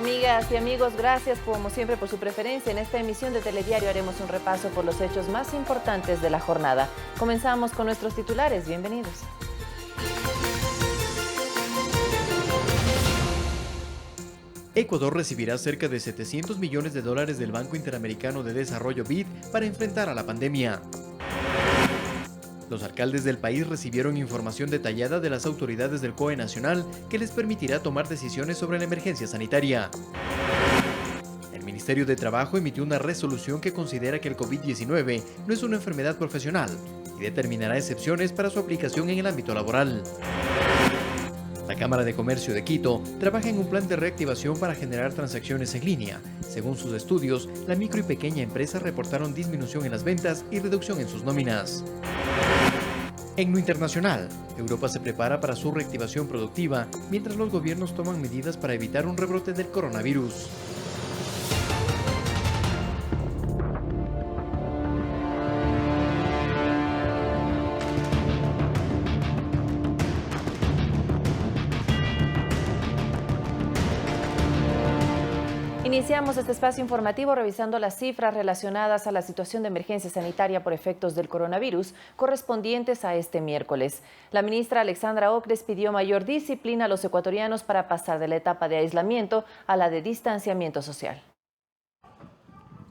Amigas y amigos, gracias como siempre por su preferencia. En esta emisión de Telediario haremos un repaso por los hechos más importantes de la jornada. Comenzamos con nuestros titulares. Bienvenidos. Ecuador recibirá cerca de $700 millones del Banco Interamericano de Desarrollo BID para enfrentar a la pandemia. Los alcaldes del país recibieron información detallada de las autoridades del COE Nacional que les permitirá tomar decisiones sobre la emergencia sanitaria. El Ministerio de Trabajo emitió una resolución que considera que el COVID-19 no es una enfermedad profesional y determinará excepciones para su aplicación en el ámbito laboral. La Cámara de Comercio de Quito trabaja en un plan de reactivación para generar transacciones en línea. Según sus estudios, la micro y pequeña empresa reportaron disminución en las ventas y reducción en sus nóminas. En lo internacional, Europa se prepara para su reactivación productiva, mientras los gobiernos toman medidas para evitar un rebrote del coronavirus. Iniciamos este espacio informativo revisando las cifras relacionadas a la situación de emergencia sanitaria por efectos del coronavirus correspondientes a este miércoles. La ministra Alexandra Ocles pidió mayor disciplina a los ecuatorianos para pasar de la etapa de aislamiento a la de distanciamiento social.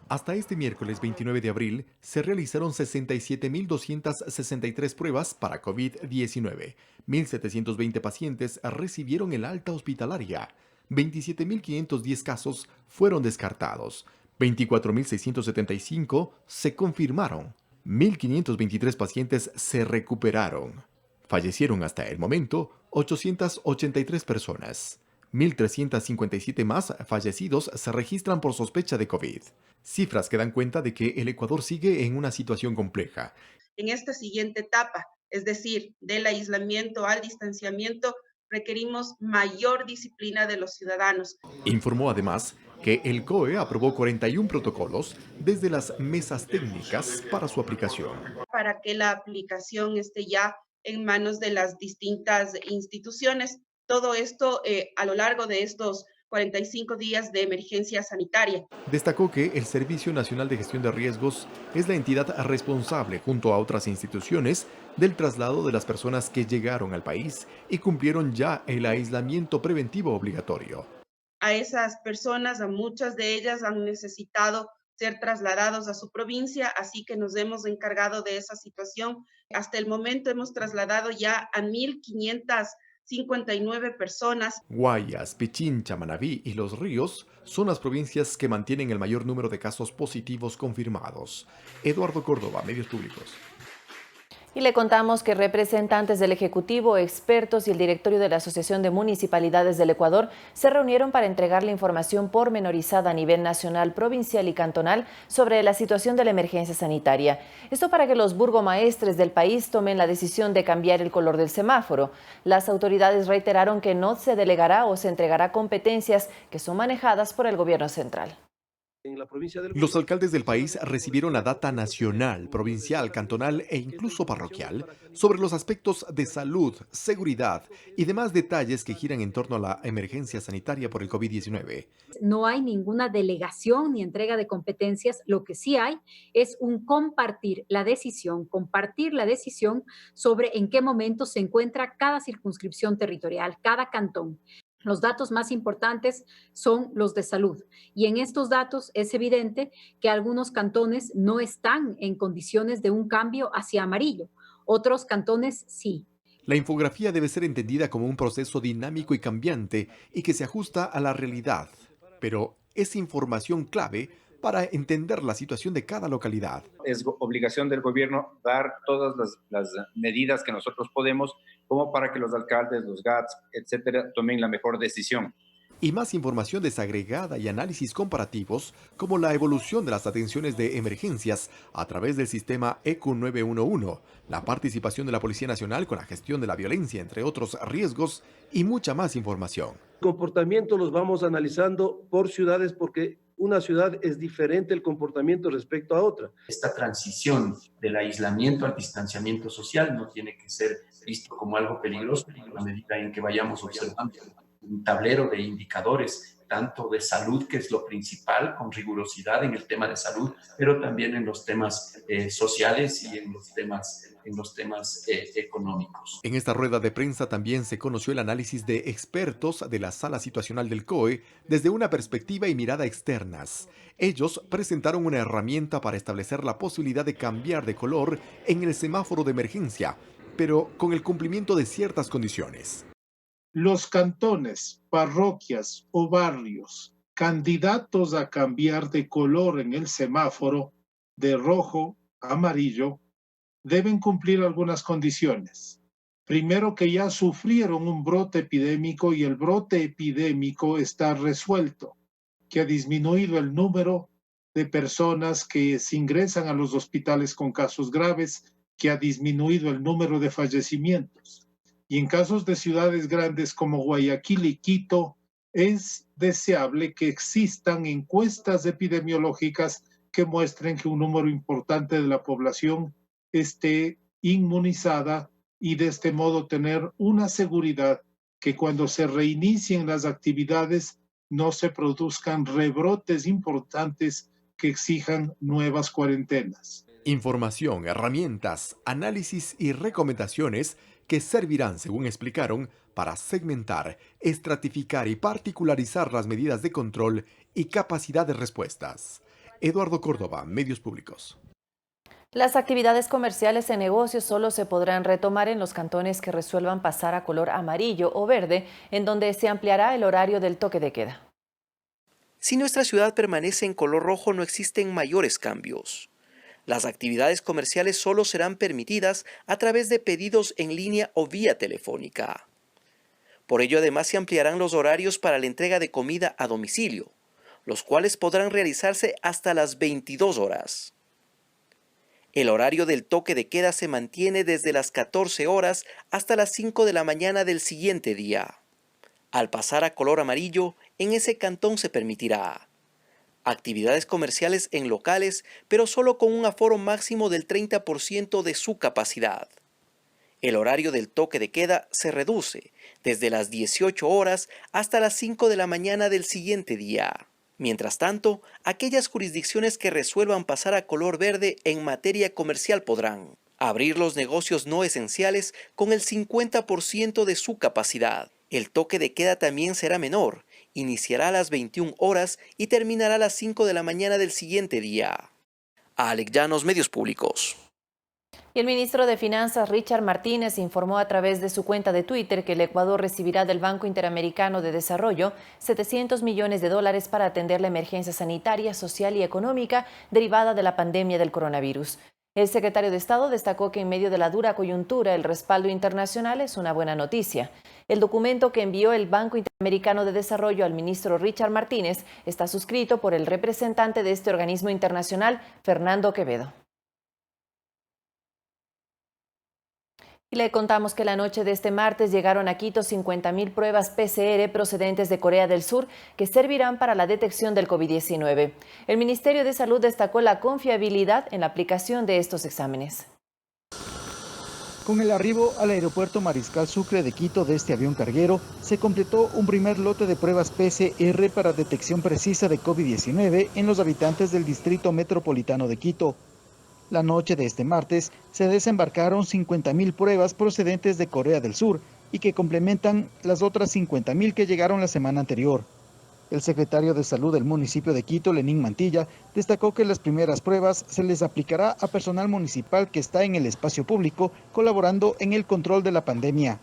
Hasta este miércoles 29 de abril se realizaron 67.263 pruebas para COVID-19. 1.720 pacientes recibieron el alta hospitalaria. 27.510 casos fueron descartados. 24.675 se confirmaron. 1.523 pacientes se recuperaron. Fallecieron hasta el momento 883 personas. 1.357 más fallecidos se registran por sospecha de COVID. Cifras que dan cuenta de que el Ecuador sigue en una situación compleja. En esta siguiente etapa, es decir, del aislamiento al distanciamiento, requerimos mayor disciplina de los ciudadanos. Informó además que el COE aprobó 41 protocolos desde las mesas técnicas para su aplicación. Para que la aplicación esté ya en manos de las distintas instituciones. Todo esto a lo largo de estos 45 días de emergencia sanitaria. Destacó que el Servicio Nacional de Gestión de Riesgos es la entidad responsable, junto a otras instituciones, del traslado de las personas que llegaron al país y cumplieron ya el aislamiento preventivo obligatorio. A esas personas, a muchas de ellas han necesitado ser trasladados a su provincia, así que nos hemos encargado de esa situación. Hasta el momento hemos trasladado ya a 1.559 personas. Guayas, Pichincha, Manabí y Los Ríos son las provincias que mantienen el mayor número de casos positivos confirmados. Eduardo Córdoba, Medios Públicos. Y le contamos que representantes del Ejecutivo, expertos y el directorio de la Asociación de Municipalidades del Ecuador se reunieron para entregar la información pormenorizada a nivel nacional, provincial y cantonal sobre la situación de la emergencia sanitaria. Esto para que los burgomaestres del país tomen la decisión de cambiar el color del semáforo. Las autoridades reiteraron que no se delegará o se entregará competencias que son manejadas por el gobierno central. Los alcaldes del país recibieron la data nacional, provincial, cantonal e incluso parroquial sobre los aspectos de salud, seguridad y demás detalles que giran en torno a la emergencia sanitaria por el COVID-19. No hay ninguna delegación ni entrega de competencias. Lo que sí hay es un compartir la decisión sobre en qué momento se encuentra cada circunscripción territorial, cada cantón. Los datos más importantes son los de salud y en estos datos es evidente que algunos cantones no están en condiciones de un cambio hacia amarillo, otros cantones sí. La infografía debe ser entendida como un proceso dinámico y cambiante y que se ajusta a la realidad, pero es información clave para entender la situación de cada localidad. Es obligación del gobierno dar todas las medidas que nosotros podemos como para que los alcaldes, los GATS, etcétera, tomen la mejor decisión. Y más información desagregada y análisis comparativos, como la evolución de las atenciones de emergencias a través del sistema ECU 911, la participación de la Policía Nacional con la gestión de la violencia, entre otros riesgos, y mucha más información. Comportamiento los vamos analizando por ciudades porque una ciudad es diferente el comportamiento respecto a otra. Esta transición del aislamiento al distanciamiento social no tiene que ser visto como algo peligroso en la medida en que vayamos observando un tablero de indicadores tanto de salud, que es lo principal, con rigurosidad en el tema de salud, pero también en los temas sociales y en los temas económicos. En esta rueda de prensa también se conoció el análisis de expertos de la Sala Situacional del COE desde una perspectiva y mirada externas. Ellos presentaron una herramienta para establecer la posibilidad de cambiar de color en el semáforo de emergencia, pero con el cumplimiento de ciertas condiciones. Los cantones, parroquias o barrios candidatos a cambiar de color en el semáforo de rojo a amarillo deben cumplir algunas condiciones. Primero, que ya sufrieron un brote epidémico y el brote epidémico está resuelto, que ha disminuido el número de personas que se ingresan a los hospitales con casos graves, que ha disminuido el número de fallecimientos. Y en casos de ciudades grandes como Guayaquil y Quito, es deseable que existan encuestas epidemiológicas que muestren que un número importante de la población esté inmunizada y de este modo tener una seguridad que cuando se reinicien las actividades no se produzcan rebrotes importantes que exijan nuevas cuarentenas. Información, herramientas, análisis y recomendaciones que servirán, según explicaron, para segmentar, estratificar y particularizar las medidas de control y capacidad de respuestas. Eduardo Córdoba, Medios Públicos. Las actividades comerciales y negocios solo se podrán retomar en los cantones que resuelvan pasar a color amarillo o verde, en donde se ampliará el horario del toque de queda. Si nuestra ciudad permanece en color rojo, no existen mayores cambios. Las actividades comerciales solo serán permitidas a través de pedidos en línea o vía telefónica. Por ello, además, se ampliarán los horarios para la entrega de comida a domicilio, los cuales podrán realizarse hasta las 22 horas. El horario del toque de queda se mantiene desde las 14 horas hasta las 5 de la mañana del siguiente día. Al pasar a color amarillo, en ese cantón se permitirá actividades comerciales en locales, pero solo con un aforo máximo del 30% de su capacidad. El horario del toque de queda se reduce desde las 18 horas hasta las 5 de la mañana del siguiente día. Mientras tanto, aquellas jurisdicciones que resuelvan pasar a color verde en materia comercial podrán abrir los negocios no esenciales con el 50% de su capacidad. El toque de queda también será menor, iniciará a las 21 horas y terminará a las 5 de la mañana del siguiente día. Alex Llanos, Medios Públicos. Y el ministro de Finanzas, Richard Martínez, informó a través de su cuenta de Twitter que el Ecuador recibirá del Banco Interamericano de Desarrollo $700 millones para atender la emergencia sanitaria, social y económica derivada de la pandemia del coronavirus. El secretario de Estado destacó que en medio de la dura coyuntura el respaldo internacional es una buena noticia. El documento que envió el Banco Interamericano de Desarrollo al ministro Richard Martínez está suscrito por el representante de este organismo internacional, Fernando Quevedo. Y le contamos que la noche de este martes llegaron a Quito 50.000 pruebas PCR procedentes de Corea del Sur que servirán para la detección del COVID-19. El Ministerio de Salud destacó la confiabilidad en la aplicación de estos exámenes. Con el arribo al aeropuerto Mariscal Sucre de Quito de este avión carguero, se completó un primer lote de pruebas PCR para detección precisa de COVID-19 en los habitantes del Distrito Metropolitano de Quito. La noche de este martes se desembarcaron 50.000 pruebas procedentes de Corea del Sur y que complementan las otras 50.000 que llegaron la semana anterior. El secretario de Salud del municipio de Quito, Lenín Mantilla, destacó que las primeras pruebas se les aplicará a personal municipal que está en el espacio público colaborando en el control de la pandemia.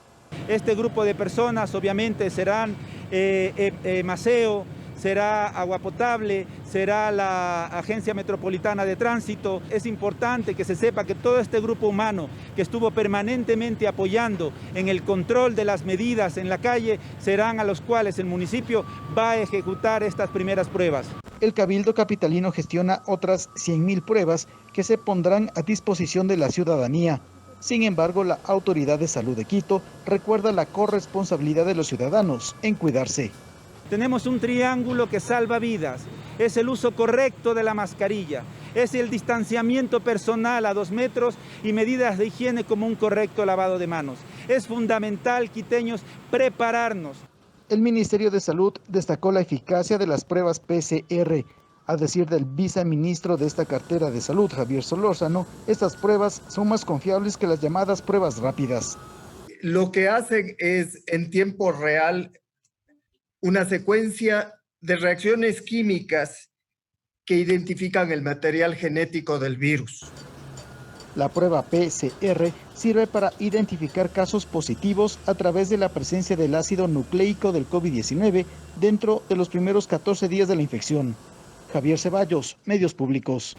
Este grupo de personas obviamente serán Maceo, será Agua Potable, será la Agencia Metropolitana de Tránsito. Es importante que se sepa que todo este grupo humano que estuvo permanentemente apoyando en el control de las medidas en la calle serán a los cuales el municipio va a ejecutar estas primeras pruebas. El Cabildo Capitalino gestiona otras 100.000 pruebas que se pondrán a disposición de la ciudadanía. Sin embargo, la Autoridad de Salud de Quito recuerda la corresponsabilidad de los ciudadanos en cuidarse. Tenemos un triángulo que salva vidas. Es el uso correcto de la mascarilla, es el distanciamiento personal a 2 metros y medidas de higiene como un correcto lavado de manos. Es fundamental, quiteños, prepararnos. el Ministerio de Salud destacó la eficacia de las pruebas PCR. A decir del viceministro de esta cartera de salud, Javier Solórzano, estas pruebas son más confiables que las llamadas pruebas rápidas. Lo que hacen es en tiempo real una secuencia de reacciones químicas que identifican el material genético del virus. La prueba PCR sirve para identificar casos positivos a través de la presencia del ácido nucleico del COVID-19 dentro de los primeros 14 días de la infección. Javier Ceballos, Medios Públicos.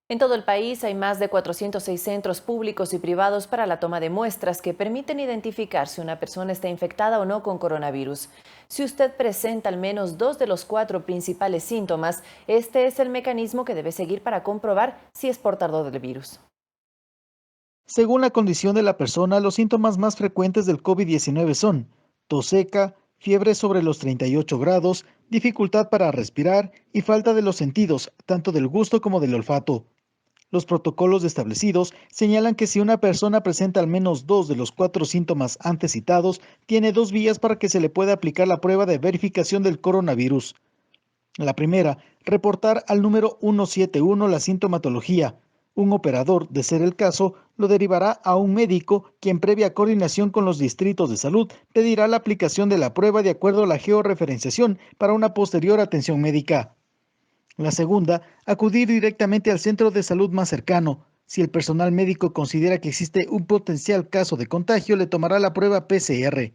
En todo el país hay más de 406 centros públicos y privados para la toma de muestras que permiten identificar si una persona está infectada o no con coronavirus. Si usted presenta al menos 2 de los 4 principales síntomas, este es el mecanismo que debe seguir para comprobar si es portador del virus. Según la condición de la persona, los síntomas más frecuentes del COVID-19 son tos seca, fiebre sobre los 38 grados, dificultad para respirar y falta de los sentidos, tanto del gusto como del olfato. Los protocolos establecidos señalan que si una persona presenta al menos 2 de los 4 síntomas antes citados, tiene 2 vías para que se le pueda aplicar la prueba de verificación del coronavirus. La primera, reportar al número 171 la sintomatología. Un operador, de ser el caso, lo derivará a un médico, quien previa coordinación con los distritos de salud pedirá la aplicación de la prueba de acuerdo a la georreferenciación para una posterior atención médica. La segunda, acudir directamente al centro de salud más cercano. Si el personal médico considera que existe un potencial caso de contagio, le tomará la prueba PCR.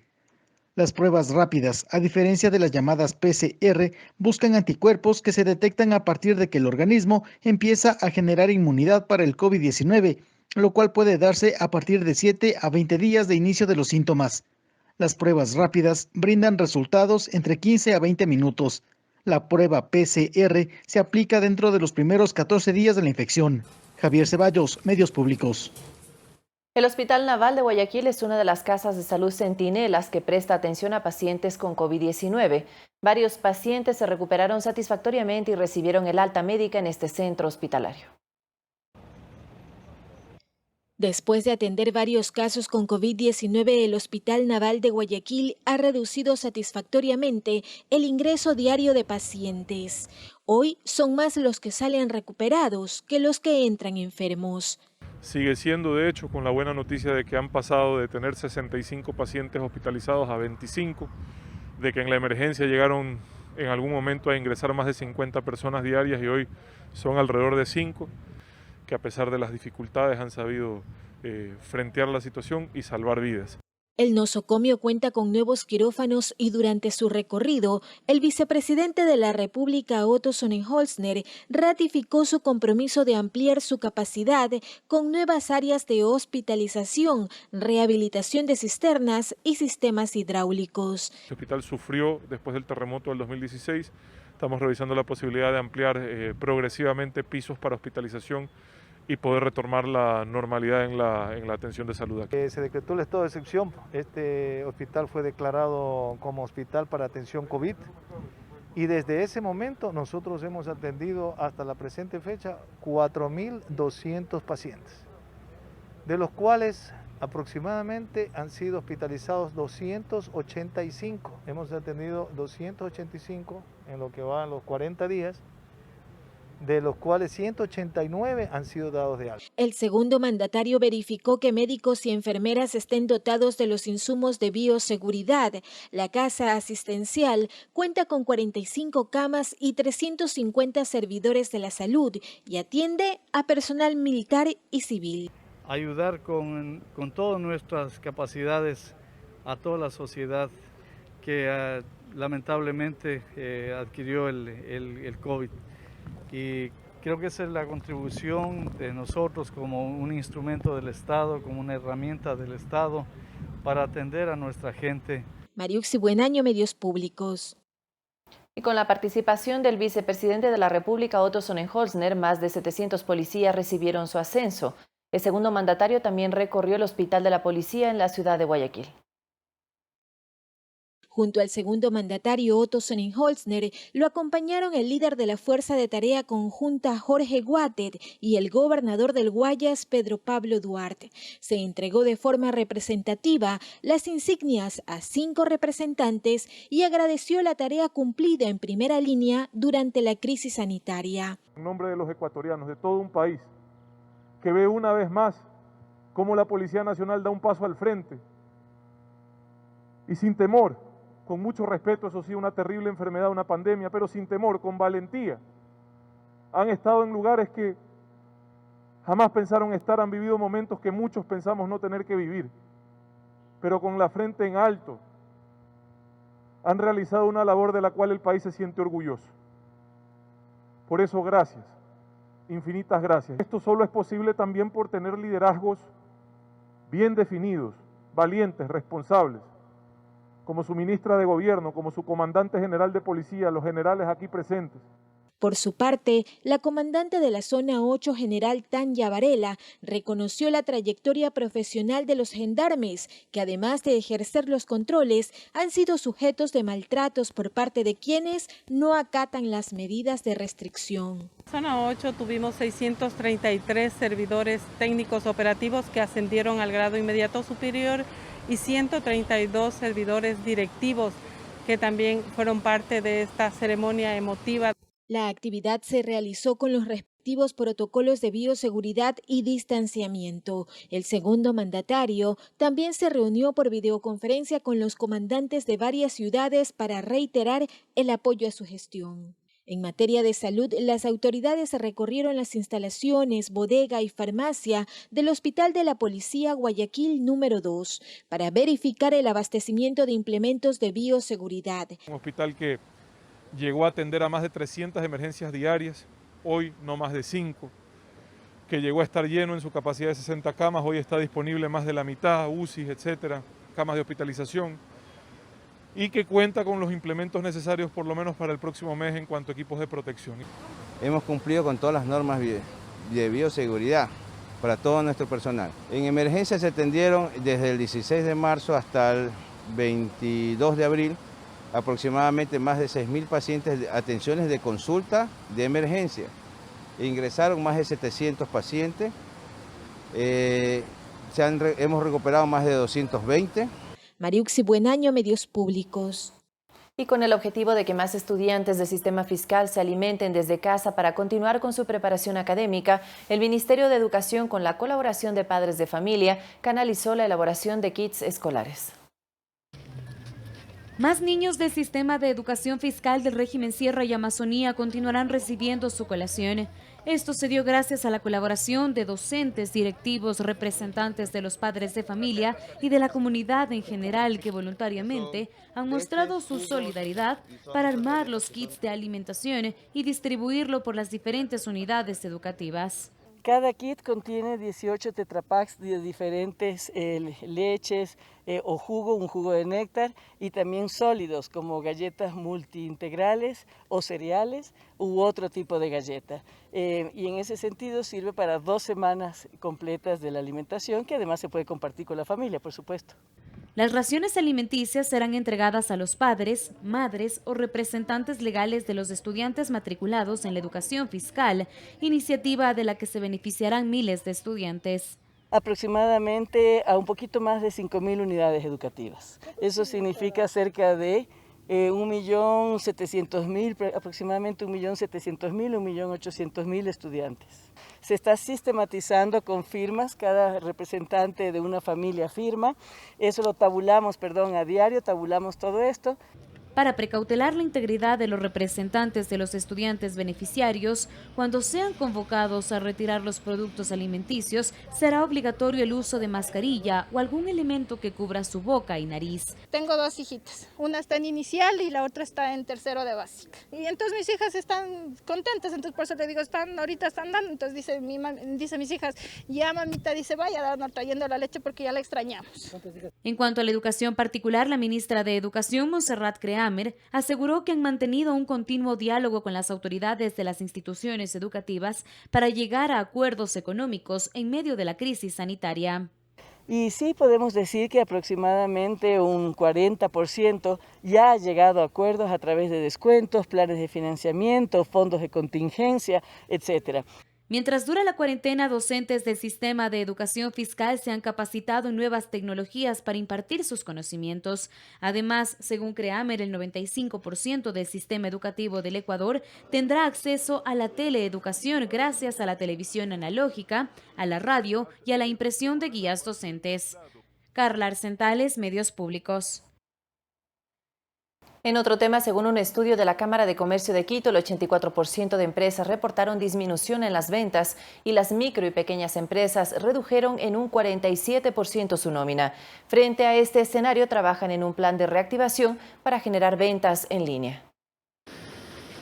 Las pruebas rápidas, a diferencia de las llamadas PCR, buscan anticuerpos que se detectan a partir de que el organismo empieza a generar inmunidad para el COVID-19, lo cual puede darse a partir de 7 a 20 días de inicio de los síntomas. Las pruebas rápidas brindan resultados entre 15 a 20 minutos. La prueba PCR se aplica dentro de los primeros 14 días de la infección. Javier Ceballos, Medios Públicos. El Hospital Naval de Guayaquil es una de las casas de salud centinelas que presta atención a pacientes con COVID-19. Varios pacientes se recuperaron satisfactoriamente y recibieron el alta médica en este centro hospitalario. Después de atender varios casos con COVID-19, el Hospital Naval de Guayaquil ha reducido satisfactoriamente el ingreso diario de pacientes. Hoy son más los que salen recuperados que los que entran enfermos. Sigue siendo, de hecho, con la buena noticia de que han pasado de tener 65 pacientes hospitalizados a 25, de que en la emergencia llegaron en algún momento a ingresar más de 50 personas diarias y hoy son alrededor de 5, que a pesar de las dificultades han sabido frentear la situación y salvar vidas. El nosocomio cuenta con nuevos quirófanos y durante su recorrido, el vicepresidente de la República, Otto Sonnenholzner, ratificó su compromiso de ampliar su capacidad con nuevas áreas de hospitalización, rehabilitación de cisternas y sistemas hidráulicos. El hospital sufrió después del terremoto del 2016. Estamos revisando la posibilidad de ampliar progresivamente pisos para hospitalización y poder retomar la normalidad en la atención de salud aquí. Se decretó el estado de excepción. Este hospital fue declarado como hospital para atención COVID y desde ese momento nosotros hemos atendido hasta la presente fecha 4.200 pacientes, de los cuales aproximadamente han sido hospitalizados 285. Hemos atendido 285 en lo que va a los 40 días. De los cuales 189 han sido dados de alta. El segundo mandatario verificó que médicos y enfermeras estén dotados de los insumos de bioseguridad. La casa asistencial cuenta con 45 camas y 350 servidores de la salud y atiende a personal militar y civil. Ayudar con todas nuestras capacidades a toda la sociedad que lamentablemente adquirió el COVID. Y creo que esa es la contribución de nosotros como un instrumento del Estado, como una herramienta del Estado para atender a nuestra gente. Mariuxi Buenaño, Medios Públicos. Y con la participación del vicepresidente de la República, Otto Sonnenholzner, más de 700 policías recibieron su ascenso. El segundo mandatario también recorrió el Hospital de la Policía en la ciudad de Guayaquil. Junto al segundo mandatario Otto Sonnenholzner, lo acompañaron el líder de la Fuerza de Tarea Conjunta Jorge Guatet y el gobernador del Guayas Pedro Pablo Duarte. Se entregó de forma representativa las insignias a 5 representantes y agradeció la tarea cumplida en primera línea durante la crisis sanitaria. En nombre de los ecuatorianos, de todo un país, que ve una vez más cómo la Policía Nacional da un paso al frente y sin temor, con mucho respeto, eso sí, una terrible enfermedad, una pandemia, pero sin temor, con valentía, han estado en lugares que jamás pensaron estar, han vivido momentos que muchos pensamos no tener que vivir, pero con la frente en alto, han realizado una labor de la cual el país se siente orgulloso. Por eso, gracias, infinitas gracias. Esto solo es posible también por tener liderazgos bien definidos, valientes, responsables, como su ministra de Gobierno, como su comandante general de policía, los generales aquí presentes. Por su parte, la comandante de la Zona 8, general Tanya Varela, reconoció la trayectoria profesional de los gendarmes, que además de ejercer los controles, han sido sujetos de maltratos por parte de quienes no acatan las medidas de restricción. En Zona 8 tuvimos 633 servidores técnicos operativos que ascendieron al grado inmediato superior y 132 servidores directivos que también fueron parte de esta ceremonia emotiva. La actividad se realizó con los respectivos protocolos de bioseguridad y distanciamiento. El segundo mandatario también se reunió por videoconferencia con los comandantes de varias ciudades para reiterar el apoyo a su gestión. En materia de salud, las autoridades recorrieron las instalaciones, bodega y farmacia del Hospital de la Policía Guayaquil número 2 para verificar el abastecimiento de implementos de bioseguridad. Un hospital que llegó a atender a más de 300 emergencias diarias, hoy no más de 5, que llegó a estar lleno en su capacidad de 60 camas, hoy está disponible más de la mitad, UCI, etcétera, camas de hospitalización, y que cuenta con los implementos necesarios por lo menos para el próximo mes en cuanto a equipos de protección. Hemos cumplido con todas las normas de bioseguridad para todo nuestro personal. En emergencia se atendieron desde el 16 de marzo hasta el 22 de abril aproximadamente más de 6.000 pacientes de atenciones de consulta de emergencia. Ingresaron más de 700 pacientes, hemos recuperado más de 220. Mariuxi Buenaño, Medios Públicos. Y con el objetivo de que más estudiantes del sistema fiscal se alimenten desde casa para continuar con su preparación académica, el Ministerio de Educación, con la colaboración de padres de familia, canalizó la elaboración de kits escolares. Más niños del sistema de educación fiscal del régimen Sierra y Amazonía continuarán recibiendo su colación. Esto se dio gracias a la colaboración de docentes, directivos, representantes de los padres de familia y de la comunidad en general que voluntariamente han mostrado su solidaridad para armar los kits de alimentación y distribuirlo por las diferentes unidades educativas. Cada kit contiene 18 tetrapacks de diferentes leches o jugo, un jugo de néctar, y también sólidos como galletas multiintegrales o cereales u otro tipo de galleta. Y en ese sentido sirve para 2 semanas completas de la alimentación, que además se puede compartir con la familia, por supuesto. Las raciones alimenticias serán entregadas a los padres, madres o representantes legales de los estudiantes matriculados en la educación fiscal, iniciativa de la que se beneficiarán miles de estudiantes. Aproximadamente a un poquito más de 5.000 unidades educativas. Eso significa cerca de 1.700.000, aproximadamente 1.700.000, 1.800.000 estudiantes. Se está sistematizando con firmas, cada representante de una familia firma, eso lo tabulamos, a diario, tabulamos todo esto. Para precautelar la integridad de los representantes de los estudiantes beneficiarios, cuando sean convocados a retirar los productos alimenticios, será obligatorio el uso de mascarilla o algún elemento que cubra su boca y nariz. Tengo 2 hijitas, una está en inicial y la otra está en tercero de básica. Y entonces mis hijas están contentas, entonces por eso le digo, ahorita están dando, entonces dice mis hijas, ya mamita, dice, vaya dando, trayendo la leche porque ya la extrañamos. En cuanto a la educación particular, la ministra de Educación, Montserrat Creamer, aseguró que han mantenido un continuo diálogo con las autoridades de las instituciones educativas para llegar a acuerdos económicos en medio de la crisis sanitaria. Y sí podemos decir que aproximadamente un 40% ya ha llegado a acuerdos a través de descuentos, planes de financiamiento, fondos de contingencia, etcétera. Mientras dura la cuarentena, docentes del sistema de educación fiscal se han capacitado en nuevas tecnologías para impartir sus conocimientos. Además, según CREAMER, el 95% del sistema educativo del Ecuador tendrá acceso a la teleeducación gracias a la televisión analógica, a la radio y a la impresión de guías docentes. Carla Arcentales, Medios Públicos. En otro tema, según un estudio de la Cámara de Comercio de Quito, el 84% de empresas reportaron disminución en las ventas y las micro y pequeñas empresas redujeron en un 47% su nómina. Frente a este escenario, trabajan en un plan de reactivación para generar ventas en línea.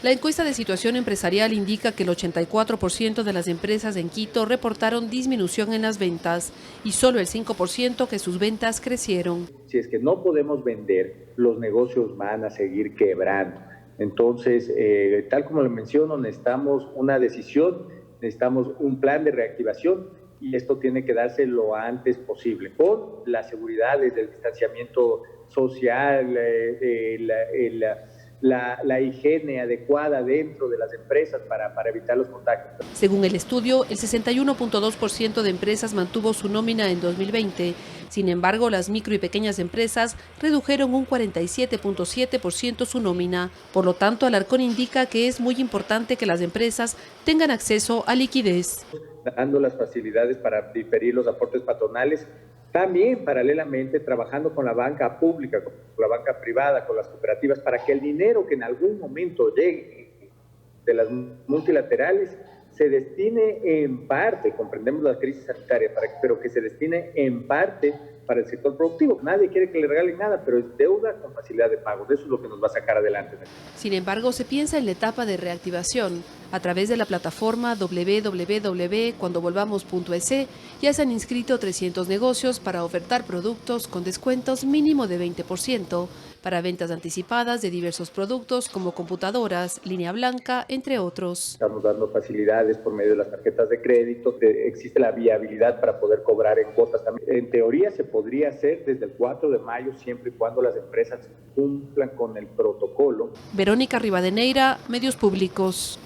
La encuesta de situación empresarial indica que el 84% de las empresas en Quito reportaron disminución en las ventas y solo el 5% que sus ventas crecieron. Si es que no podemos vender, los negocios van a seguir quebrando. Entonces, tal como lo menciono, necesitamos una decisión, necesitamos un plan de reactivación y esto tiene que darse lo antes posible, con las seguridades del distanciamiento social, la higiene adecuada dentro de las empresas para evitar los contagios. Según el estudio, el 61.2% de empresas mantuvo su nómina en 2020. Sin embargo, las micro y pequeñas empresas redujeron un 47.7% su nómina. Por lo tanto, Alarcón indica que es muy importante que las empresas tengan acceso a liquidez. Dando las facilidades para diferir los aportes patronales, también paralelamente trabajando con la banca pública, con la banca privada, con las cooperativas, para que el dinero que en algún momento llegue de las multilaterales se destine en parte, comprendemos la crisis sanitaria, pero que se destine en parte para el sector productivo. Nadie quiere que le regalen nada, pero es deuda con facilidad de pago. Eso es lo que nos va a sacar adelante. Sin embargo, se piensa en la etapa de reactivación. A través de la plataforma www.cuandovolvamos.es ya se han inscrito 300 negocios para ofertar productos con descuentos mínimo de 20%, para ventas anticipadas de diversos productos como computadoras, línea blanca, entre otros. Estamos dando facilidades por medio de las tarjetas de crédito, existe la viabilidad para poder cobrar en cuotas también. En teoría se podría hacer desde el 4 de mayo, siempre y cuando las empresas cumplan con el protocolo. Verónica Rivadeneira, Medios Públicos.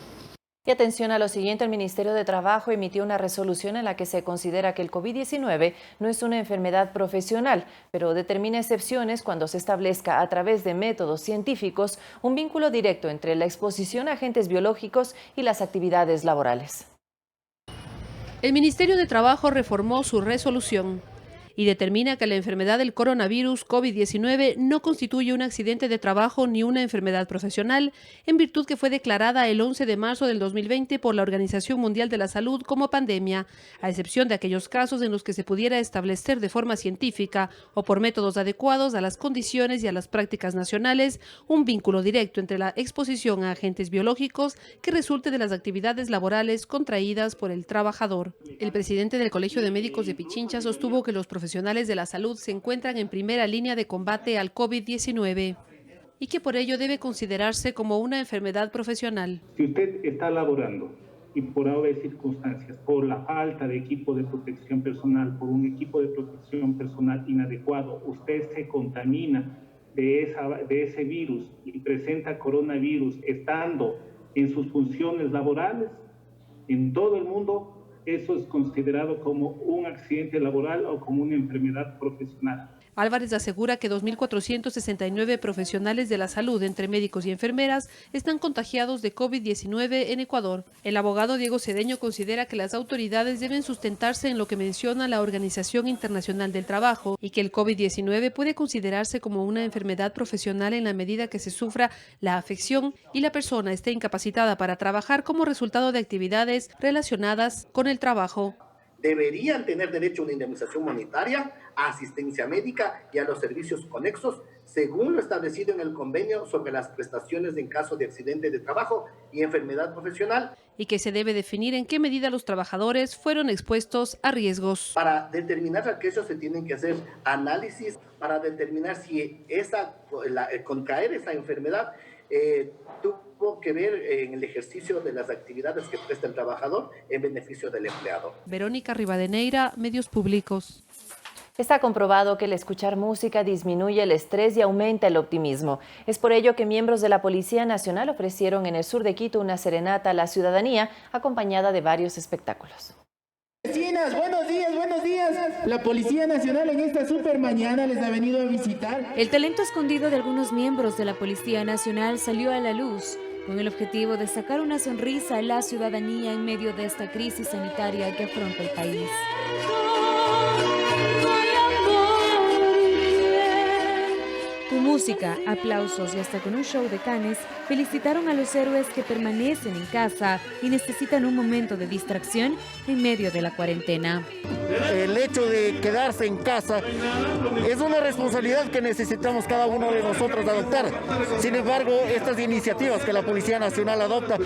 Y atención a lo siguiente, el Ministerio de Trabajo emitió una resolución en la que se considera que el COVID-19 no es una enfermedad profesional, pero determina excepciones cuando se establezca a través de métodos científicos un vínculo directo entre la exposición a agentes biológicos y las actividades laborales. El Ministerio de Trabajo reformó su resolución y determina que la enfermedad del coronavirus COVID-19 no constituye un accidente de trabajo ni una enfermedad profesional, en virtud que fue declarada el 11 de marzo del 2020 por la Organización Mundial de la Salud como pandemia, a excepción de aquellos casos en los que se pudiera establecer de forma científica o por métodos adecuados a las condiciones y a las prácticas nacionales un vínculo directo entre la exposición a agentes biológicos que resulte de las actividades laborales contraídas por el trabajador. El presidente del Colegio de Médicos de Pichincha sostuvo que los profesionales de la salud se encuentran en primera línea de combate al COVID-19 y que por ello debe considerarse como una enfermedad profesional. Si usted está laborando y por haber circunstancias, por la falta de equipo de protección personal, por un equipo de protección personal inadecuado, usted se contamina de ese virus y presenta coronavirus estando en sus funciones laborales, en todo el mundo, eso es considerado como un accidente laboral o como una enfermedad profesional. Álvarez asegura que 2.469 profesionales de la salud, entre médicos y enfermeras, están contagiados de COVID-19 en Ecuador. El abogado Diego Cedeño considera que las autoridades deben sustentarse en lo que menciona la Organización Internacional del Trabajo y que el COVID-19 puede considerarse como una enfermedad profesional en la medida que se sufra la afección y la persona esté incapacitada para trabajar como resultado de actividades relacionadas con el trabajo. Deberían tener derecho a una indemnización monetaria, a asistencia médica y a los servicios conexos, según lo establecido en el convenio sobre las prestaciones en caso de accidente de trabajo y enfermedad profesional. Y que se debe definir en qué medida los trabajadores fueron expuestos a riesgos. Para determinar aquello se tienen que hacer análisis para determinar si contraer esa enfermedad tuvo que ver en el ejercicio de las actividades que presta el trabajador en beneficio del empleado. Verónica Rivadeneira, Medios Públicos. Está comprobado que el escuchar música disminuye el estrés y aumenta el optimismo. Es por ello que miembros de la Policía Nacional ofrecieron en el sur de Quito una serenata a la ciudadanía acompañada de varios espectáculos. Vecinas, buenos días, buenos días. La Policía Nacional en esta super mañana les ha venido a visitar. El talento escondido de algunos miembros de la Policía Nacional salió a la luz, con el objetivo de sacar una sonrisa a la ciudadanía en medio de esta crisis sanitaria que afronta el país. Con música, aplausos y hasta con un show de canes, felicitaron a los héroes que permanecen en casa y necesitan un momento de distracción en medio de la cuarentena. El hecho de quedarse en casa es una responsabilidad que necesitamos cada uno de nosotros adoptar. Sin embargo, estas iniciativas que la Policía Nacional adopta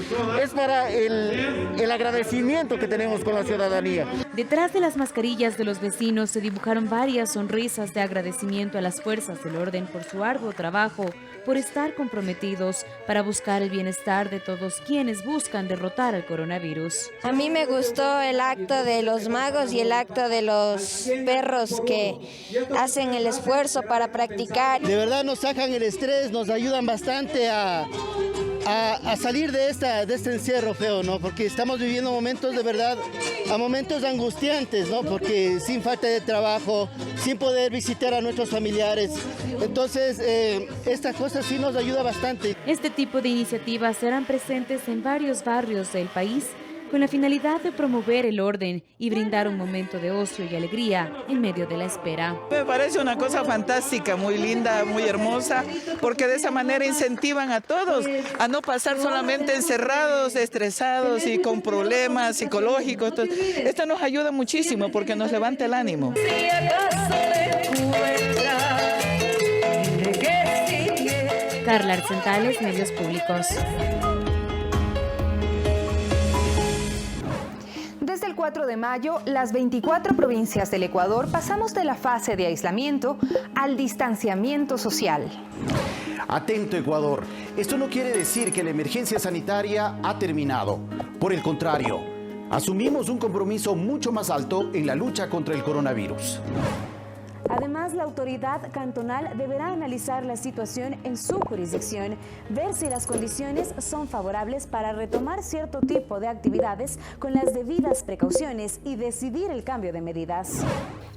es para el agradecimiento que tenemos con la ciudadanía. Detrás de las mascarillas de los vecinos se dibujaron varias sonrisas de agradecimiento a las fuerzas del orden por su arduo trabajo, por estar comprometidos para buscar el bienestar de todos quienes buscan derrotar al coronavirus. A mí me gustó el acto de los magos y el acto de los perros que hacen el esfuerzo para practicar. De verdad nos sacan el estrés, nos ayudan bastante a salir de este encierro feo, ¿no? Porque estamos viviendo momentos de verdad, a momentos angustiantes, ¿no? Porque sin falta de trabajo, sin poder visitar a nuestros familiares. Entonces, esta cosa sí nos ayuda bastante. Este tipo de iniciativas serán presentes en varios barrios del país con la finalidad de promover el orden y brindar un momento de ocio y alegría en medio de la espera. Me parece una cosa fantástica, muy linda, muy hermosa, porque de esa manera incentivan a todos a no pasar solamente encerrados, estresados y con problemas psicológicos. Entonces, esto nos ayuda muchísimo porque nos levanta el ánimo. Carla Arcentales, Medios Públicos. Desde el 4 de mayo, las 24 provincias del Ecuador pasamos de la fase de aislamiento al distanciamiento social. Atento Ecuador, esto no quiere decir que la emergencia sanitaria ha terminado. Por el contrario, asumimos un compromiso mucho más alto en la lucha contra el coronavirus. Además, la autoridad cantonal deberá analizar la situación en su jurisdicción, ver si las condiciones son favorables para retomar cierto tipo de actividades con las debidas precauciones y decidir el cambio de medidas.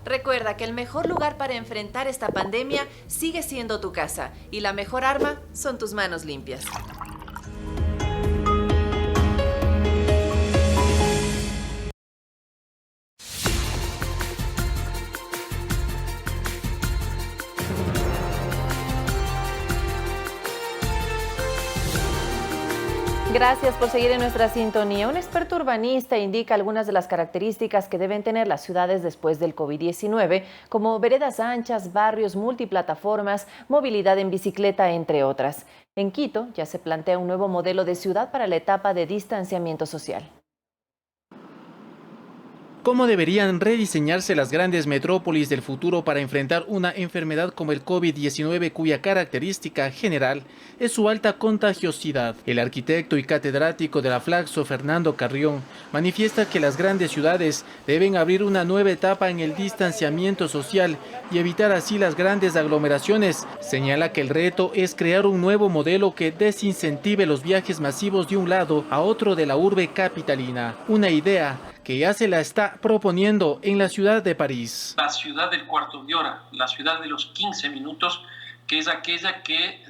Recuerda que el mejor lugar para enfrentar esta pandemia sigue siendo tu casa y la mejor arma son tus manos limpias. Gracias por seguir en nuestra sintonía. Un experto urbanista indica algunas de las características que deben tener las ciudades después del COVID-19, como veredas anchas, barrios multiplataformas, movilidad en bicicleta, entre otras. En Quito ya se plantea un nuevo modelo de ciudad para la etapa de distanciamiento social. ¿Cómo deberían rediseñarse las grandes metrópolis del futuro para enfrentar una enfermedad como el COVID-19 cuya característica general es su alta contagiosidad? El arquitecto y catedrático de la Flaxo, Fernando Carrión, manifiesta que las grandes ciudades deben abrir una nueva etapa en el distanciamiento social y evitar así las grandes aglomeraciones. Señala que el reto es crear un nuevo modelo que desincentive los viajes masivos de un lado a otro de la urbe capitalina, una idea que ya se la está proponiendo en la ciudad de París. La ciudad del cuarto de hora, la ciudad de los 15 minutos, que es aquella que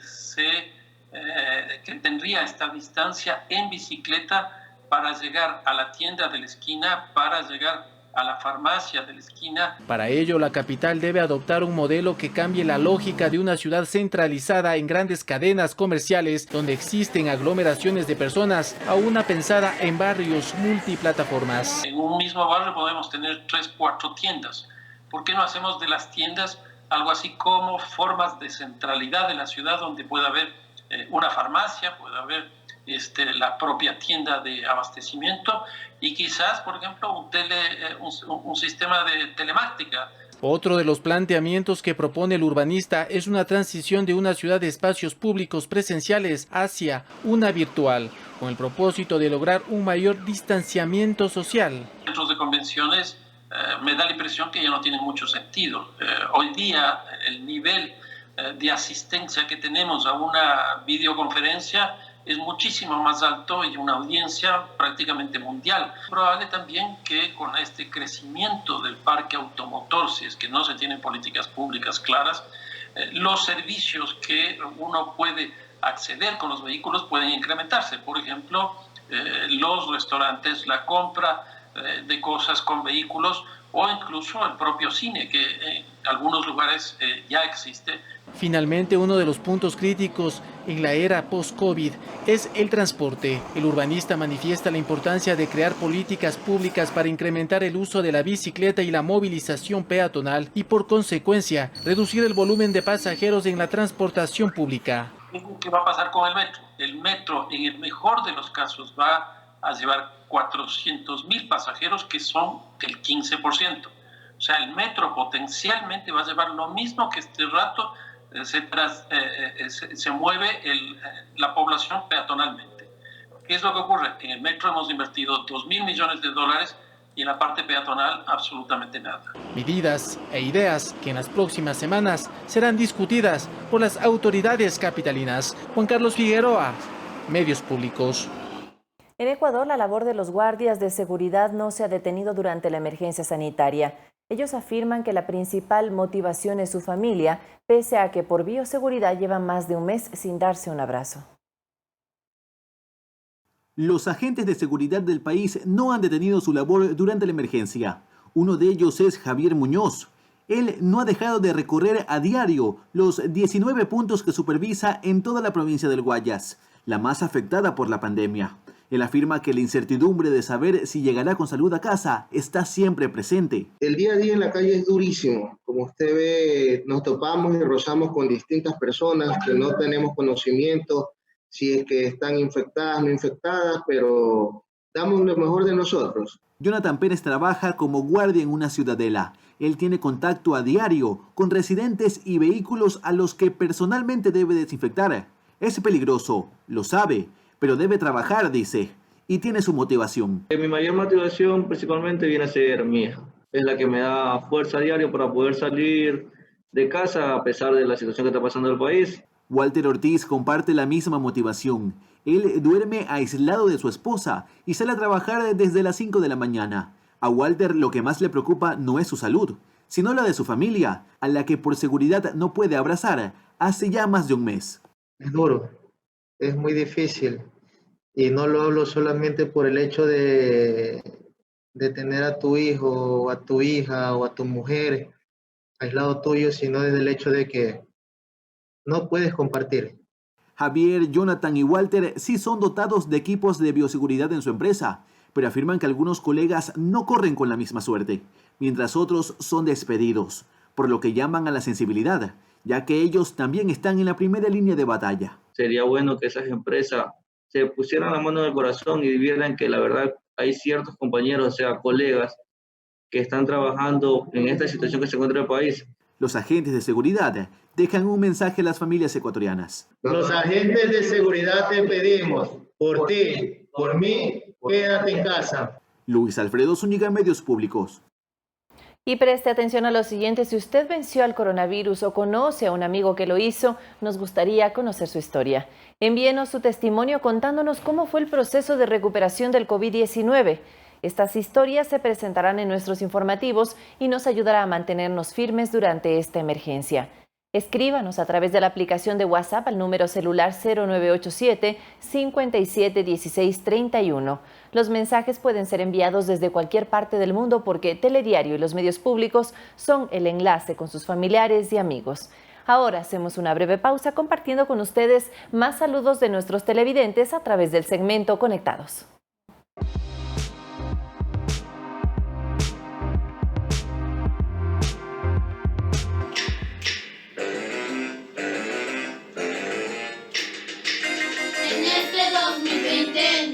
tendría esta distancia en bicicleta para llegar a la tienda de la esquina, para llegar a la farmacia de la esquina. Para ello, la capital debe adoptar un modelo que cambie la lógica de una ciudad centralizada en grandes cadenas comerciales donde existen aglomeraciones de personas a una pensada en barrios multiplataformas. En un mismo barrio podemos tener 3, 4 tiendas. ¿Por qué no hacemos de las tiendas algo así como formas de centralidad de la ciudad donde pueda haber una farmacia, pueda haber la propia tienda de abastecimiento y quizás, por ejemplo, un sistema de telemática? Otro de los planteamientos que propone el urbanista es una transición de una ciudad de espacios públicos presenciales hacia una virtual, con el propósito de lograr un mayor distanciamiento social. Centros de convenciones me da la impresión que ya no tienen mucho sentido. Hoy día el nivel de asistencia que tenemos a una videoconferencia es muchísimo más alto y una audiencia prácticamente mundial. Probable también que con este crecimiento del parque automotor, si es que no se tienen políticas públicas claras, los servicios que uno puede acceder con los vehículos pueden incrementarse. Por ejemplo, los restaurantes, la compra de cosas con vehículos o incluso el propio cine, que en algunos lugares ya existe. Finalmente, uno de los puntos críticos en la era post-COVID es el transporte. El urbanista manifiesta la importancia de crear políticas públicas para incrementar el uso de la bicicleta y la movilización peatonal y, por consecuencia, reducir el volumen de pasajeros en la transportación pública. ¿Qué va a pasar con el metro? El metro, en el mejor de los casos, va a llevar 400.000 pasajeros, que son el 15%. O sea, el metro potencialmente va a llevar lo mismo que este rato se mueve la población peatonalmente. ¿Qué es lo que ocurre? En el metro hemos invertido $2.000 millones y en la parte peatonal absolutamente nada. Medidas e ideas que en las próximas semanas serán discutidas por las autoridades capitalinas. Juan Carlos Figueroa, Medios Públicos. En Ecuador, la labor de los guardias de seguridad no se ha detenido durante la emergencia sanitaria. Ellos afirman que la principal motivación es su familia, pese a que por bioseguridad llevan más de un mes sin darse un abrazo. Los agentes de seguridad del país no han detenido su labor durante la emergencia. Uno de ellos es Javier Muñoz. Él no ha dejado de recorrer a diario los 19 puntos que supervisa en toda la provincia del Guayas, la más afectada por la pandemia. Él afirma que la incertidumbre de saber si llegará con salud a casa está siempre presente. El día a día en la calle es durísimo. Como usted ve, nos topamos y rozamos con distintas personas que no tenemos conocimiento si es que están infectadas o no infectadas, pero damos lo mejor de nosotros. Jonathan Pérez trabaja como guardia en una ciudadela. Él tiene contacto a diario con residentes y vehículos a los que personalmente debe desinfectar. Es peligroso, lo sabe, pero debe trabajar, dice, y tiene su motivación. Mi mayor motivación principalmente viene a ser mi hija. Es la que me da fuerza a diario para poder salir de casa a pesar de la situación que está pasando el país. Walter Ortiz comparte la misma motivación. Él duerme aislado de su esposa y sale a trabajar desde las 5 de la mañana. A Walter lo que más le preocupa no es su salud, sino la de su familia, a la que por seguridad no puede abrazar hace ya más de un mes. Es duro, es muy difícil. Y no lo hablo solamente por el hecho de tener a tu hijo, o a tu hija, o a tu mujer aislado tuyo, sino desde el hecho de que no puedes compartir. Javier, Jonathan y Walter sí son dotados de equipos de bioseguridad en su empresa, pero afirman que algunos colegas no corren con la misma suerte, mientras otros son despedidos, por lo que llaman a la sensibilidad, ya que ellos también están en la primera línea de batalla. Sería bueno que esas empresas se pusieran la mano en el corazón y vieran que la verdad hay ciertos compañeros, o sea, colegas, que están trabajando en esta situación que se encuentra el país. Los agentes de seguridad dejan un mensaje a las familias ecuatorianas. Los agentes de seguridad te pedimos, por ti, por mí, quédate en casa. Luis Alfredo Zúñiga, Medios Públicos. Y preste atención a lo siguiente: si usted venció al coronavirus o conoce a un amigo que lo hizo, nos gustaría conocer su historia. Envíenos su testimonio contándonos cómo fue el proceso de recuperación del COVID-19. Estas historias se presentarán en nuestros informativos y nos ayudará a mantenernos firmes durante esta emergencia. Escríbanos a través de la aplicación de WhatsApp al número celular 0987-571631. Los mensajes pueden ser enviados desde cualquier parte del mundo porque Telediario y los medios públicos son el enlace con sus familiares y amigos. Ahora hacemos una breve pausa compartiendo con ustedes más saludos de nuestros televidentes a través del segmento Conectados.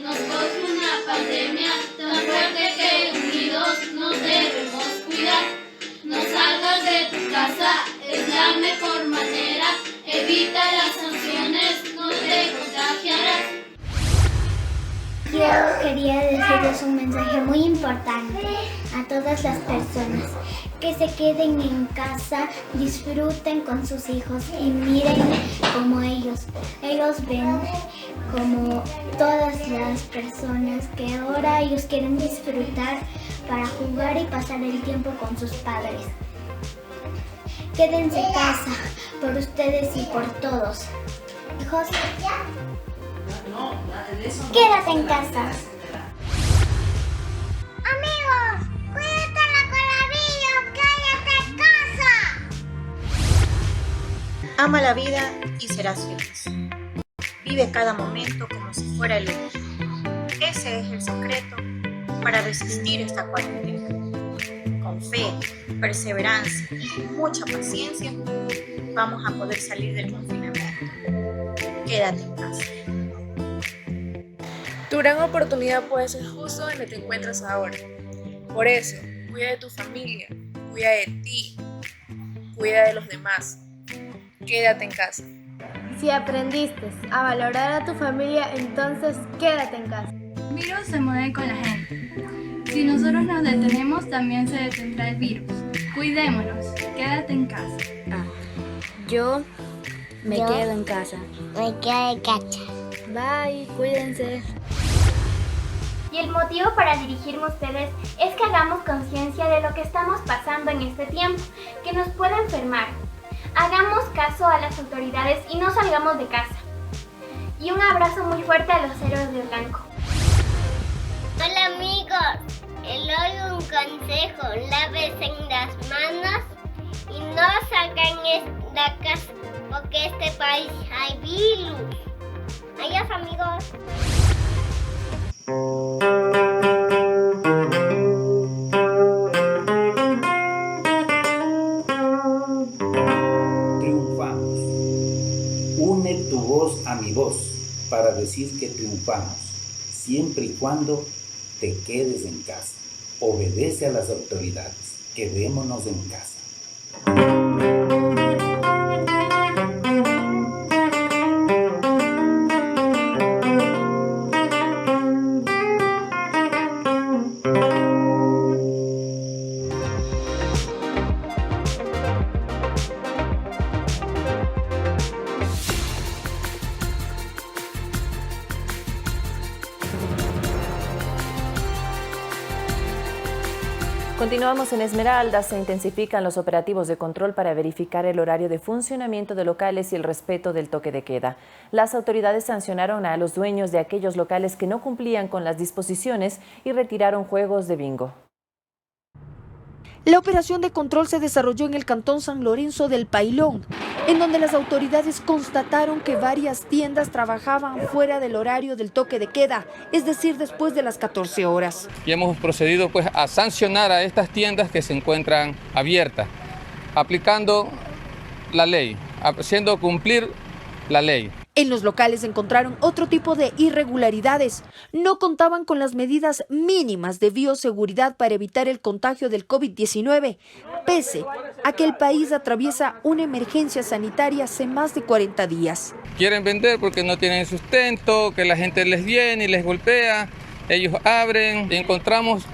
Nos coge una pandemia tan fuerte que unidos nos debemos cuidar. No salgas de tu casa, es la mejor manera. Evita las sanciones, no te contagiarás. Yo quería decirles un mensaje muy importante a todas las personas, que se queden en casa, disfruten con sus hijos y miren como ellos ven como todas las personas que ahora ellos quieren disfrutar para jugar y pasar el tiempo con sus padres. Quédense en casa por ustedes y por todos. Hijos, quédate en casa. Amigos, cuídate la colavillo, quédate en casa. Ama la vida y serás feliz. Vive cada momento como si fuera el último. Ese es el secreto para resistir esta cuarentena. Con fe, perseverancia y mucha paciencia, vamos a poder salir del confinamiento. Quédate en casa. Tu gran oportunidad puede ser justo donde te encuentras ahora. Por eso, cuida de tu familia, cuida de ti, cuida de los demás. Quédate en casa. Si aprendiste a valorar a tu familia, entonces quédate en casa. El virus se mueve con la gente. Si nosotros nos detenemos, también se detendrá el virus. Cuidémonos, quédate en casa. Yo me quedo en casa. Me quedo en casa. Bye, cuídense. Y el motivo para dirigirme a ustedes es que hagamos conciencia de lo que estamos pasando en este tiempo, que nos puede enfermar. Hagamos caso a las autoridades y no salgamos de casa. Y un abrazo muy fuerte a los héroes de blanco. Hola amigos, les doy un consejo, lávense las manos y no salgan de la casa porque en este país hay virus. Adiós amigos. Triunfamos. Une tu voz a mi voz para decir que triunfamos, siempre y cuando te quedes en casa. Obedece a las autoridades. Quedémonos en casa. Continuamos en Esmeralda. Se intensifican los operativos de control para verificar el horario de funcionamiento de locales y el respeto del toque de queda. Las autoridades sancionaron a los dueños de aquellos locales que no cumplían con las disposiciones y retiraron juegos de bingo. La operación de control se desarrolló en el cantón San Lorenzo del Pailón, en donde las autoridades constataron que varias tiendas trabajaban fuera del horario del toque de queda, es decir, después de las 14 horas. Y hemos procedido a sancionar a estas tiendas que se encuentran abiertas, aplicando la ley, haciendo cumplir la ley. En los locales encontraron otro tipo de irregularidades. No contaban con las medidas mínimas de bioseguridad para evitar el contagio del COVID-19, pese a que el país atraviesa una emergencia sanitaria hace más de 40 días. Quieren vender porque no tienen sustento, que la gente les viene y les golpea, ellos abren y encontramos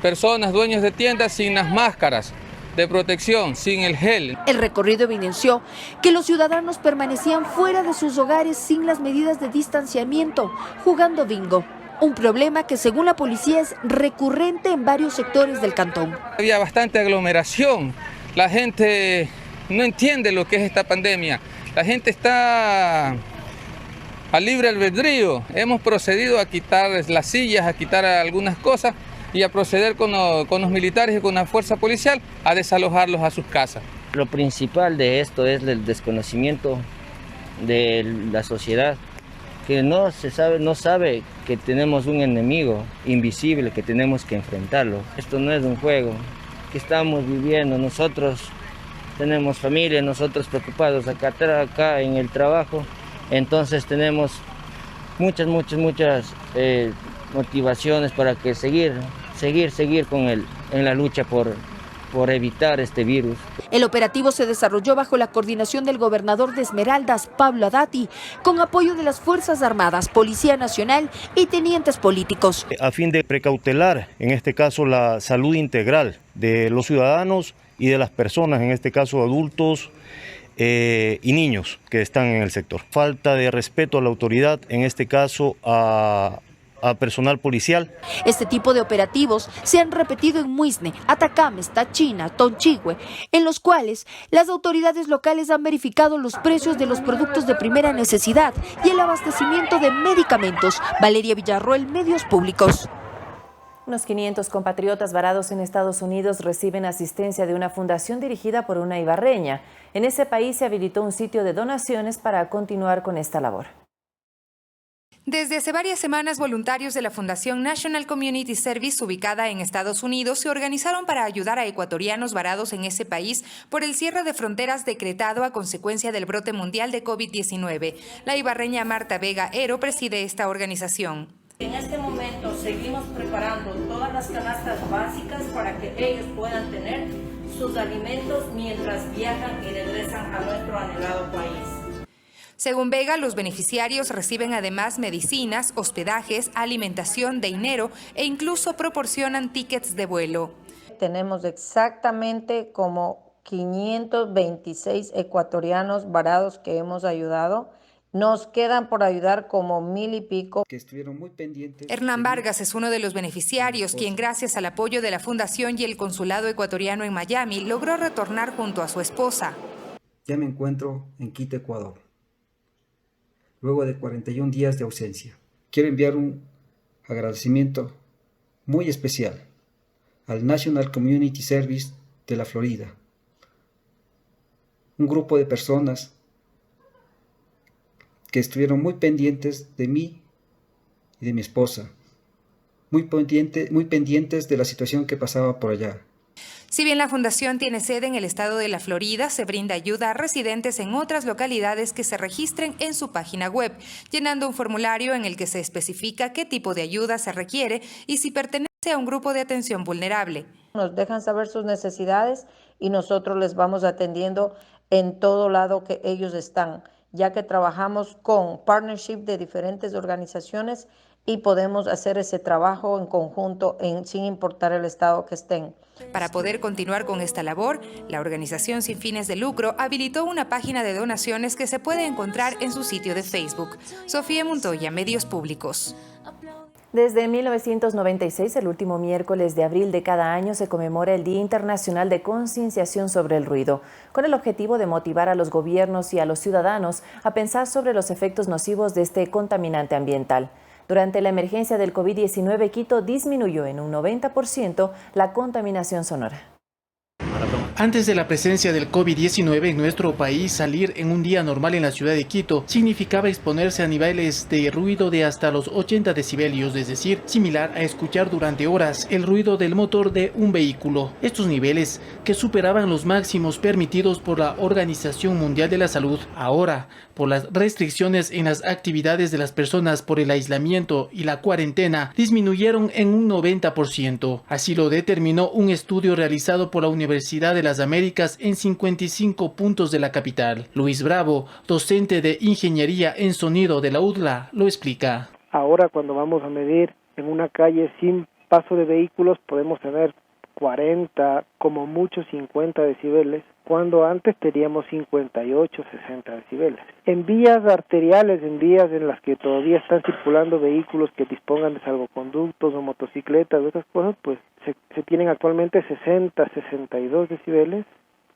personas, dueños de tiendas sin las máscaras de protección, sin el gel. El recorrido evidenció que los ciudadanos permanecían fuera de sus hogares sin las medidas de distanciamiento, jugando bingo. Un problema que, según la policía, es recurrente en varios sectores del cantón. Había bastante aglomeración. La gente no entiende lo que es esta pandemia. La gente está a libre albedrío. Hemos procedido a quitar las sillas, a quitar algunas cosas y a proceder con los militares y con la fuerza policial a desalojarlos a sus casas. Lo principal de esto es el desconocimiento de la sociedad, que no sabe que tenemos un enemigo invisible que tenemos que enfrentarlo. Esto no es un juego que estamos viviendo, nosotros tenemos familia, nosotros preocupados acá en el trabajo, entonces tenemos muchas motivaciones para que seguir en la lucha por por evitar este virus. El operativo se desarrolló bajo la coordinación del gobernador de Esmeraldas, Pablo Haddad, con apoyo de las Fuerzas Armadas, Policía Nacional y tenientes políticos. A fin de precautelar, en este caso, la salud integral de los ciudadanos y de las personas, en este caso adultos y niños que están en el sector. Falta de respeto a la autoridad, en este caso a personal policial. Este tipo de operativos se han repetido en Muisne, Atacames, Tachina, Tonchigüe, en los cuales las autoridades locales han verificado los precios de los productos de primera necesidad y el abastecimiento de medicamentos. Valeria Villarroel, Medios Públicos. Unos 500 compatriotas varados en Estados Unidos reciben asistencia de una fundación dirigida por una ibarreña. En ese país se habilitó un sitio de donaciones para continuar con esta labor. Desde hace varias semanas, voluntarios de la Fundación National Community Service, ubicada en Estados Unidos, se organizaron para ayudar a ecuatorianos varados en ese país por el cierre de fronteras decretado a consecuencia del brote mundial de COVID-19. La ibarreña Marta Vega Ero preside esta organización. En este momento seguimos preparando todas las canastas básicas para que ellos puedan tener sus alimentos mientras viajan y regresan a nuestro anhelado país. Según Vega, los beneficiarios reciben además medicinas, hospedajes, alimentación, dinero e incluso proporcionan tickets de vuelo. Tenemos exactamente como 526 ecuatorianos varados que hemos ayudado. Nos quedan por ayudar como 1000 y pico. Que estuvieron muy pendientes. Hernán Vargas es uno de los beneficiarios, quien gracias al apoyo de la Fundación y el Consulado Ecuatoriano en Miami logró retornar junto a su esposa. Ya me encuentro en Quito, Ecuador, luego de 41 días de ausencia. Quiero enviar un agradecimiento muy especial al National Community Service de la Florida, un grupo de personas que estuvieron muy pendientes de mí y de mi esposa, muy pendientes de la situación que pasaba por allá. Si bien la fundación tiene sede en el estado de la Florida, se brinda ayuda a residentes en otras localidades que se registren en su página web, llenando un formulario en el que se especifica qué tipo de ayuda se requiere y si pertenece a un grupo de atención vulnerable. Nos dejan saber sus necesidades y nosotros les vamos atendiendo en todo lado que ellos están, ya que trabajamos con partnership de diferentes organizaciones y podemos hacer ese trabajo en conjunto sin importar el estado que estén. Para poder continuar con esta labor, la organización sin fines de lucro habilitó una página de donaciones que se puede encontrar en su sitio de Facebook. Sofía Montoya, Medios Públicos. Desde 1996, el último miércoles de abril de cada año, se conmemora el Día Internacional de Concienciación sobre el Ruido, con el objetivo de motivar a los gobiernos y a los ciudadanos a pensar sobre los efectos nocivos de este contaminante ambiental. Durante la emergencia del COVID-19, Quito disminuyó en un 90% la contaminación sonora. Antes de la presencia del COVID-19 en nuestro país, salir en un día normal en la ciudad de Quito significaba exponerse a niveles de ruido de hasta los 80 decibelios, es decir, similar a escuchar durante horas el ruido del motor de un vehículo. Estos niveles, que superaban los máximos permitidos por la Organización Mundial de la Salud, ahora, por las restricciones en las actividades de las personas por el aislamiento y la cuarentena, disminuyeron en un 90%. Así lo determinó un estudio realizado por la Universidad de las Américas en 55 puntos de la capital. Luis Bravo, docente de Ingeniería en Sonido de la UDLA, lo explica. Ahora, cuando vamos a medir en una calle sin paso de vehículos, podemos tener 40, como mucho 50 decibeles, cuando antes teníamos 58, 60 decibeles. En vías arteriales, en vías en las que todavía están circulando vehículos que dispongan de salvoconductos o motocicletas o otras cosas, pues se tienen actualmente 60, 62 decibeles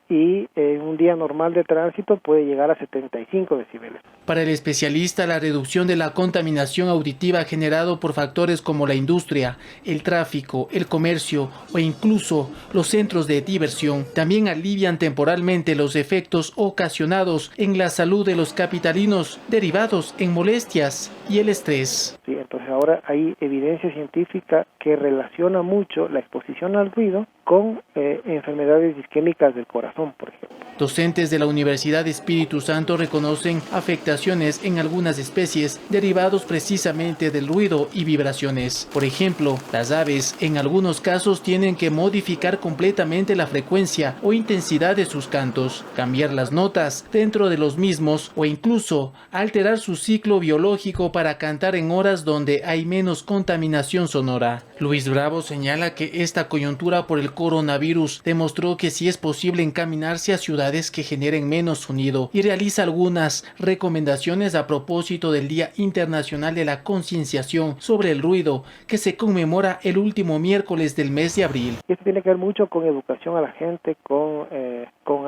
y en un día normal de tránsito puede llegar a 75 decibeles. Para el especialista, la reducción de la contaminación auditiva generado por factores como la industria, el tráfico, el comercio o incluso los centros de diversión también alivian temporalmente los efectos ocasionados en la salud de los capitalinos derivados en molestias y el estrés. Sí, entonces ahora hay evidencia científica que relaciona mucho la exposición al ruido con enfermedades isquémicas del corazón, por ejemplo. Docentes de la Universidad Espíritu Santo reconocen afectaciones en algunas especies derivados precisamente del ruido y vibraciones. Por ejemplo, las aves en algunos casos tienen que modificar completamente la frecuencia o intensidad de sus cantos, cambiar las notas dentro de los mismos o incluso alterar su ciclo biológico para cantar en horas donde hay menos contaminación sonora. Luis Bravo señala que esta coyuntura por el coronavirus demostró que sí es posible encaminarse a ciudades que generen menos sonido y realiza algunas recomendaciones a propósito del Día Internacional de la Concienciación sobre el Ruido, que se conmemora el último miércoles del mes de abril. Esto tiene que ver mucho con educación a la gente, con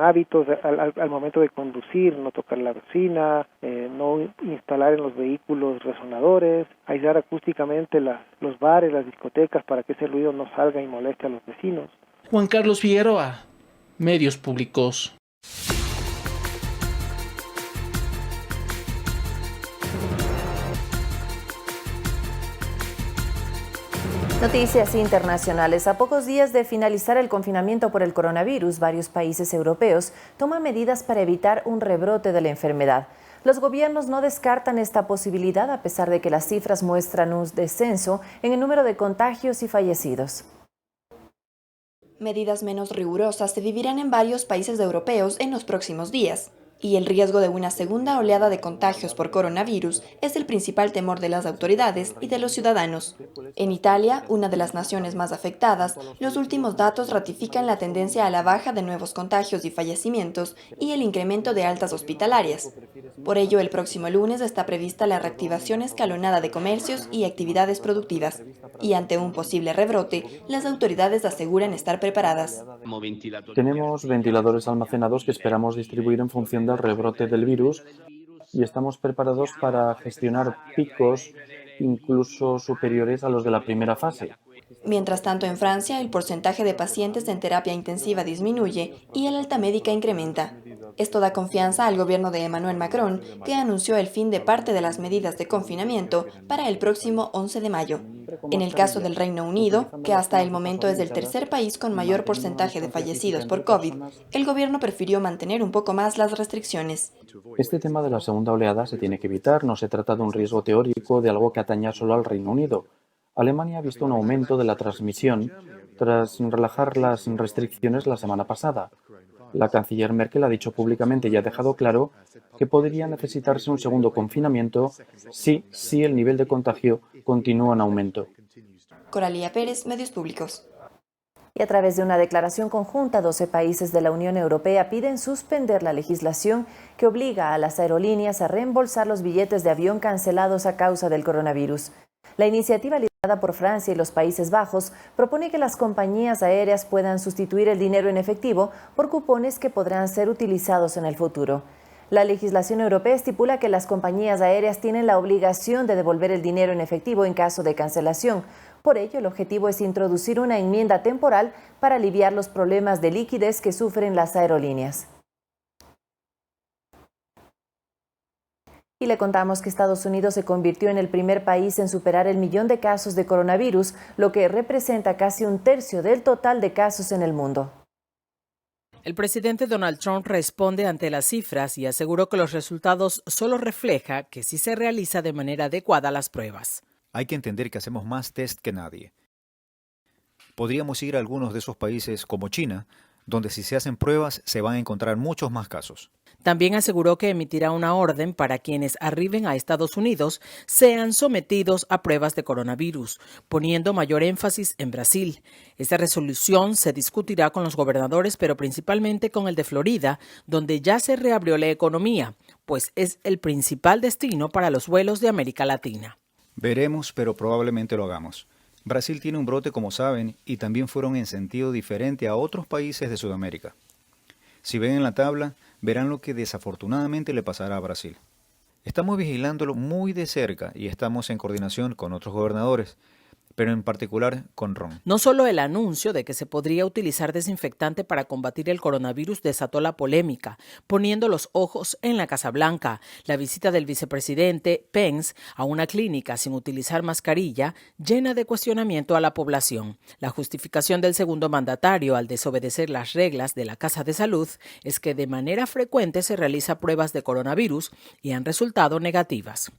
hábitos al momento de conducir, no tocar la bocina, no instalar en los vehículos resonadores, aislar acústicamente los bares, las discotecas para que ese ruido no salga y moleste a los vecinos. Juan Carlos Figueroa, Medios Públicos. Noticias internacionales. A pocos días de finalizar el confinamiento por el coronavirus, varios países europeos toman medidas para evitar un rebrote de la enfermedad. Los gobiernos no descartan esta posibilidad a pesar de que las cifras muestran un descenso en el número de contagios y fallecidos. Medidas menos rigurosas se vivirán en varios países europeos en los próximos días, y el riesgo de una segunda oleada de contagios por coronavirus es el principal temor de las autoridades y de los ciudadanos. En Italia, una de las naciones más afectadas, los últimos datos ratifican la tendencia a la baja de nuevos contagios y fallecimientos y el incremento de altas hospitalarias. Por ello, el próximo lunes está prevista la reactivación escalonada de comercios y actividades productivas, y ante un posible rebrote, las autoridades aseguran estar preparadas. Tenemos ventiladores almacenados que esperamos distribuir en función del rebrote del virus y estamos preparados para gestionar picos incluso superiores a los de la primera fase. Mientras tanto, en Francia, el porcentaje de pacientes en terapia intensiva disminuye y el alta médica incrementa. Esto da confianza al gobierno de Emmanuel Macron, que anunció el fin de parte de las medidas de confinamiento para el próximo 11 de mayo. En el caso del Reino Unido, que hasta el momento es el tercer país con mayor porcentaje de fallecidos por COVID, el gobierno prefirió mantener un poco más las restricciones. Este tema de la segunda oleada se tiene que evitar, no se trata de un riesgo teórico de algo que ataña solo al Reino Unido. Alemania ha visto un aumento de la transmisión tras relajar las restricciones la semana pasada. La canciller Merkel ha dicho públicamente y ha dejado claro que podría necesitarse un segundo confinamiento si el nivel de contagio continúa en aumento. Coralía Pérez, Medios Públicos. Y a través de una declaración conjunta, 12 países de la Unión Europea piden suspender la legislación que obliga a las aerolíneas a reembolsar los billetes de avión cancelados a causa del coronavirus. La iniciativa liderada por Francia y los Países Bajos propone que las compañías aéreas puedan sustituir el dinero en efectivo por cupones que podrán ser utilizados en el futuro. La legislación europea estipula que las compañías aéreas tienen la obligación de devolver el dinero en efectivo en caso de cancelación. Por ello, el objetivo es introducir una enmienda temporal para aliviar los problemas de liquidez que sufren las aerolíneas. Y le contamos que Estados Unidos se convirtió en el primer país en superar el 1 millón de casos de coronavirus, lo que representa casi un tercio del total de casos en el mundo. El presidente Donald Trump responde ante las cifras y aseguró que los resultados solo reflejan que sí se realiza de manera adecuada las pruebas. Hay que entender que hacemos más test que nadie. Podríamos ir a algunos de esos países como China, donde si se hacen pruebas se van a encontrar muchos más casos. También aseguró que emitirá una orden para quienes arriben a Estados Unidos sean sometidos a pruebas de coronavirus, poniendo mayor énfasis en Brasil. Esta resolución se discutirá con los gobernadores, pero principalmente con el de Florida, donde ya se reabrió la economía, pues es el principal destino para los vuelos de América Latina. Veremos, pero probablemente lo hagamos. Brasil tiene un brote, como saben, y también fueron en sentido diferente a otros países de Sudamérica. Si ven en la tabla, verán lo que desafortunadamente le pasará a Brasil. Estamos vigilándolo muy de cerca y estamos en coordinación con otros gobernadores, pero en particular con ron. No solo el anuncio de que se podría utilizar desinfectante para combatir el coronavirus desató la polémica, poniendo los ojos en la Casa Blanca. La visita del vicepresidente Pence a una clínica sin utilizar mascarilla llena de cuestionamiento a la población. La justificación del segundo mandatario al desobedecer las reglas de la Casa de Salud es que de manera frecuente se realiza pruebas de coronavirus y han resultado negativas.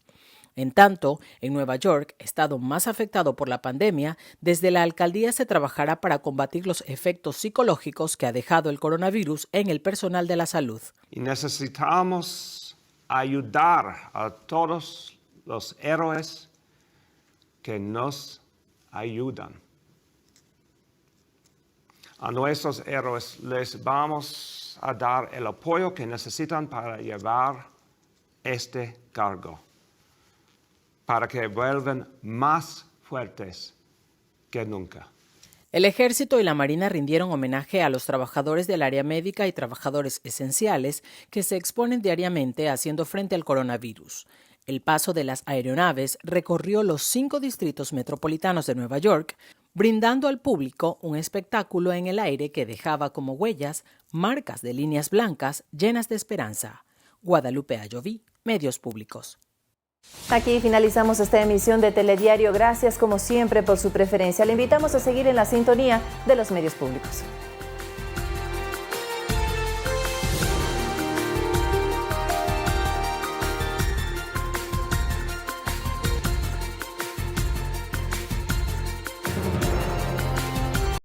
En tanto, en Nueva York, estado más afectado por la pandemia, desde la alcaldía se trabajará para combatir los efectos psicológicos que ha dejado el coronavirus en el personal de la salud. Y necesitamos ayudar a todos los héroes que nos ayudan. A nuestros héroes les vamos a dar el apoyo que necesitan para llevar este cargo, para que vuelvan más fuertes que nunca. El Ejército y la Marina rindieron homenaje a los trabajadores del área médica y trabajadores esenciales que se exponen diariamente haciendo frente al coronavirus. El paso de las aeronaves recorrió los 5 distritos metropolitanos de Nueva York, brindando al público un espectáculo en el aire que dejaba como huellas marcas de líneas blancas llenas de esperanza. Guadalupe Ayoví, Medios Públicos. Aquí finalizamos esta emisión de Telediario. Gracias como siempre por su preferencia. Le invitamos a seguir en la sintonía de los medios públicos.